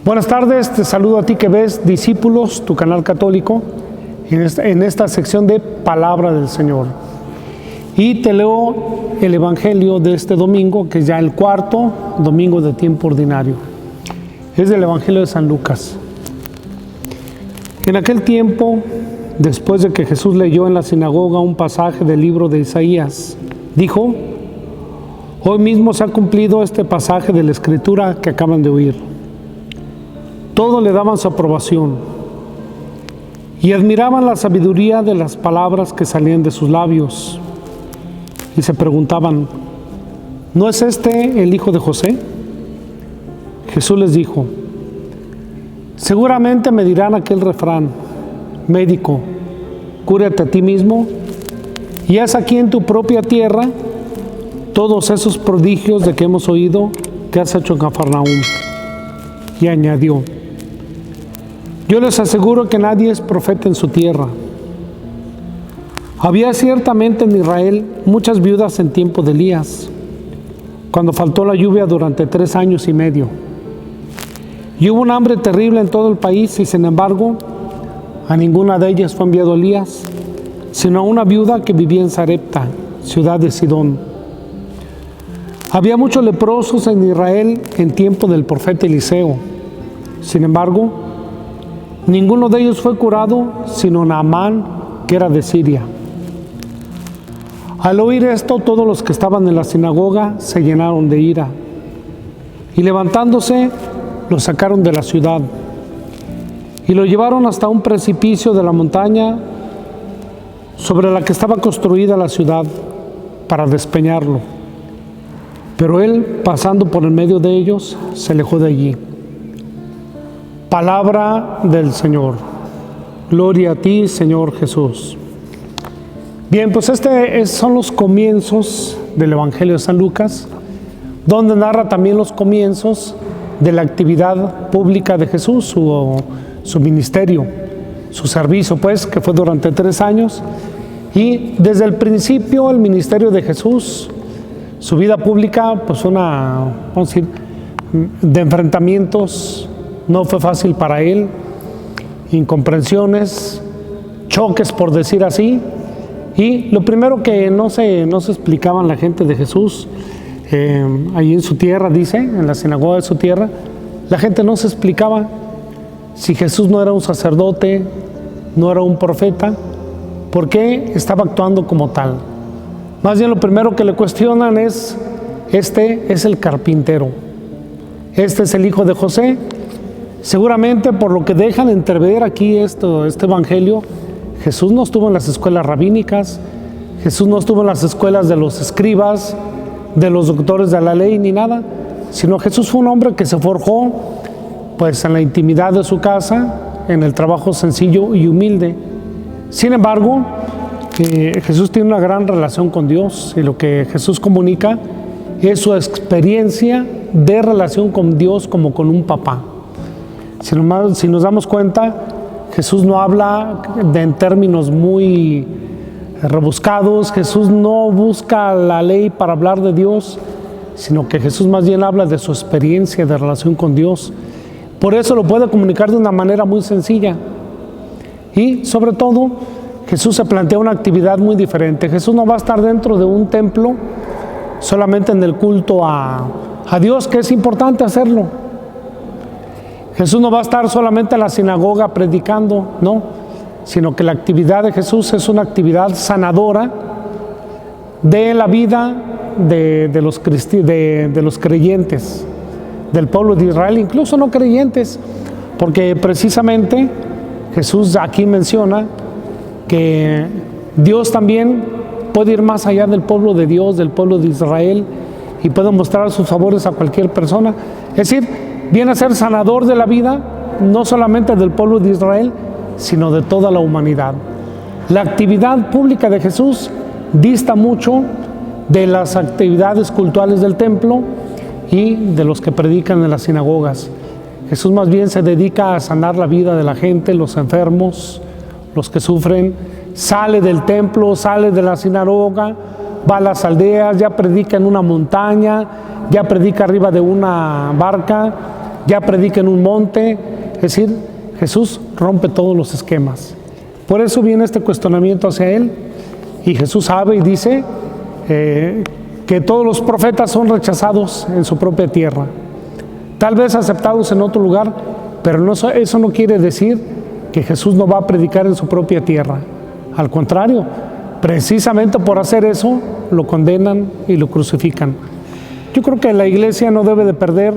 Buenas tardes, te saludo a ti que ves Discípulos, tu canal católico, en esta sección de Palabra del Señor. Y te leo el Evangelio de este domingo, que es ya el cuarto domingo de tiempo ordinario. Es del Evangelio de San Lucas. En aquel tiempo, después de que Jesús leyó en la sinagoga un pasaje del libro de Isaías, dijo: hoy mismo se ha cumplido este pasaje de la Escritura que acaban de oír. Todos le daban su aprobación y admiraban la sabiduría de las palabras que salían de sus labios y se preguntaban: ¿no es este el hijo de José? Jesús les dijo: seguramente me dirán aquel refrán: médico, cúrate a ti mismo y haz aquí en tu propia tierra todos esos prodigios de que hemos oído que has hecho en Cafarnaúm. Y añadió: yo les aseguro que nadie es profeta en su tierra. Había ciertamente en Israel muchas viudas en tiempo de Elías, cuando faltó la lluvia durante 3 años y medio. Y hubo un hambre terrible en todo el país, y sin embargo, a ninguna de ellas fue enviado Elías, sino a una viuda que vivía en Sarepta, ciudad de Sidón. Había muchos leprosos en Israel en tiempo del profeta Eliseo. Sin embargo, ninguno de ellos fue curado, sino Naamán, que era de Siria. Al oír esto, todos los que estaban en la sinagoga se llenaron de ira, y levantándose, lo sacaron de la ciudad, y lo llevaron hasta un precipicio de la montaña sobre la que estaba construida la ciudad, para despeñarlo. Pero él, pasando por el medio de ellos, se alejó de allí. Palabra del Señor. Gloria a ti, Señor Jesús. Bien, pues son los comienzos del Evangelio de San Lucas, donde narra también los comienzos de la actividad pública de Jesús, su ministerio, su servicio, pues, que fue durante 3 años. Y desde el principio el ministerio de Jesús, su vida pública, pues vamos a decir, de enfrentamientos. No fue fácil para él, incomprensiones, choques, por decir así. Y lo primero que no se explicaban la gente de Jesús, allí en su tierra, dice, en la sinagoga de su tierra, la gente no se explicaba si Jesús no era un sacerdote, no era un profeta, ¿por qué estaba actuando como tal? Más bien lo primero que le cuestionan es: este es el carpintero, este es el hijo de José. Seguramente por lo que dejan entrever aquí este evangelio, Jesús no estuvo en las escuelas rabínicas, Jesús no estuvo en las escuelas de los escribas, de los doctores de la ley, ni nada, sino Jesús fue un hombre que se forjó pues en la intimidad de su casa, en el trabajo sencillo y humilde. Sin embargo, Jesús tiene una gran relación con Dios, y lo que Jesús comunica es su experiencia de relación con Dios como con un papá. Si nos damos cuenta, Jesús no habla en términos muy rebuscados, Jesús no busca la ley para hablar de Dios, sino que Jesús más bien habla de su experiencia de relación con Dios. Por eso lo puede comunicar de una manera muy sencilla. Y sobre todo, Jesús se plantea una actividad muy diferente. Jesús no va a estar dentro de un templo solamente en el culto a Dios, que es importante hacerlo. Jesús no va a estar solamente en la sinagoga predicando, no, sino que la actividad de Jesús es una actividad sanadora de la vida de los creyentes, del pueblo de Israel, incluso no creyentes, porque precisamente Jesús aquí menciona que Dios también puede ir más allá del pueblo de Dios, del pueblo de Israel, y puede mostrar sus favores a cualquier persona. Es decir, viene a ser sanador de la vida, no solamente del pueblo de Israel, sino de toda la humanidad. La actividad pública de Jesús dista mucho de las actividades cultuales del templo y de los que predican en las sinagogas. Jesús más bien se dedica a sanar la vida de la gente, los enfermos, los que sufren. Sale del templo, sale de la sinagoga, va a las aldeas, ya predica en una montaña, ya predica arriba de una barca, ya predica en un monte. Es decir, Jesús rompe todos los esquemas. Por eso viene este cuestionamiento hacia Él. Y Jesús sabe y dice que todos los profetas son rechazados en su propia tierra. Tal vez aceptados en otro lugar, pero eso no quiere decir que Jesús no va a predicar en su propia tierra. Al contrario, precisamente por hacer eso, lo condenan y lo crucifican. Yo creo que la iglesia no debe de perder,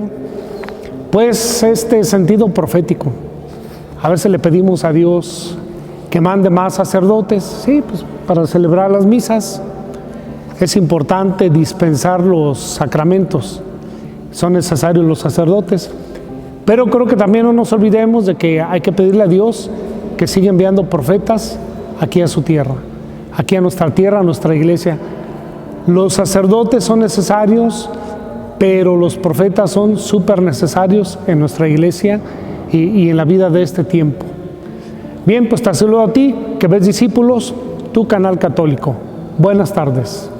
pues, este sentido profético. A veces le pedimos a Dios que mande más sacerdotes, sí, pues para celebrar las misas. Es importante dispensar los sacramentos, son necesarios los sacerdotes, pero creo que también no nos olvidemos de que hay que pedirle a Dios que siga enviando profetas aquí a su tierra, aquí a nuestra tierra, a nuestra iglesia. Los sacerdotes son necesarios, pero los profetas son súper necesarios en nuestra iglesia y en la vida de este tiempo. Bien, pues te saludo a ti, que ves Discípulos, tu canal católico. Buenas tardes.